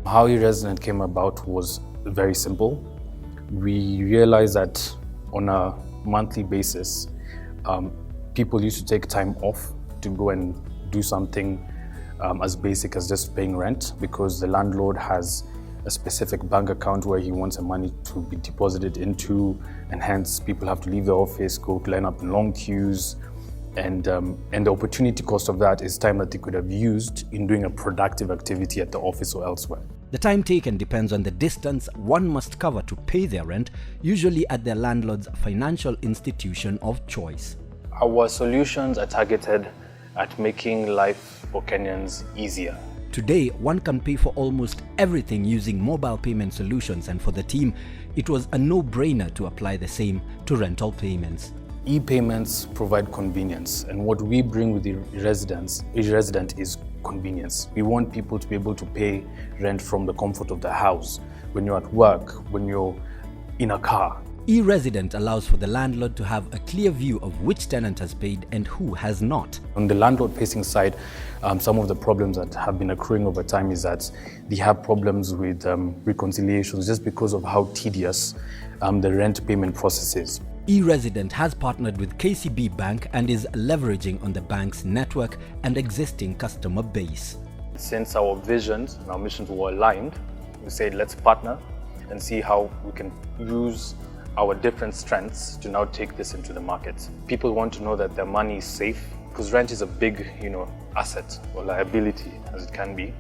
How e-resident came about was very simple. We realized that on a monthly basis, people used to take time off to go and do something as basic as just paying rent, because the landlord has a specific bank account where he wants the money to be deposited into, and hence people have to leave the office, go line up in long queues, and the opportunity cost of that is time that they could have used in doing a productive activity at the office or elsewhere. The time taken depends on the distance one must cover to pay their rent, usually at their landlord's financial institution of choice. Our solutions are targeted at making life for Kenyans easier. Today, one can pay for almost everything using mobile payment solutions, and for the team, it was a no-brainer to apply the same to rental payments. E-payments provide convenience, and what we bring with the e-resident is convenience. We want people to be able to pay rent from the comfort of their house, when you're at work, when you're in a car. E-resident allows for the landlord to have a clear view of which tenant has paid and who has not. On the landlord-facing side, some of the problems that have been accruing over time is that they have problems with reconciliations just because of how tedious the rent payment process is. E-resident has partnered with KCB Bank and is leveraging on the bank's network and existing customer base. Since our visions and our missions were aligned, we said let's partner and see how we can use our different strengths to now take this into the market. People want to know that their money is safe, because rent is a big, asset or liability as it can be,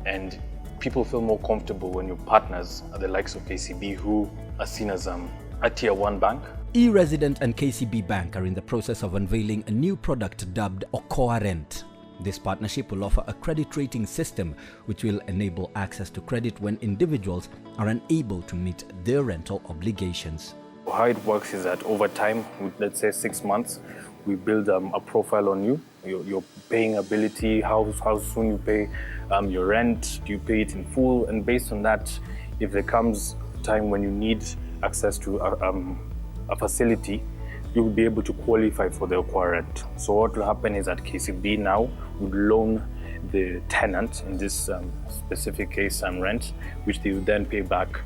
and people feel more comfortable when your partners are the likes of KCB, who are seen as a tier 1 bank. E-resident and KCB Bank are in the process of unveiling a new product dubbed Okoa Rent. This partnership will offer a credit rating system which will enable access to credit when individuals are unable to meet their rental obligations. How it works is that over time, let's say 6 months, we build a profile on you, your paying ability, how soon you pay your rent, do you pay it in full, and based on that, if there comes a time when you need access to a facility, you will be able to qualify for the Okoa Rent. So what will happen is that KCB now would loan the tenant, in this specific case, rent, which they would then pay back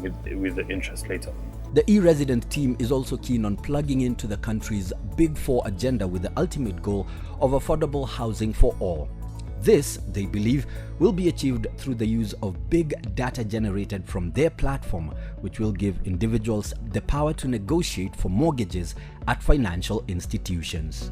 with the interest later. The e-resident team is also keen on plugging into the country's Big Four agenda with the ultimate goal of affordable housing for all. This, they believe, will be achieved through the use of big data generated from their platform, which will give individuals the power to negotiate for mortgages at financial institutions.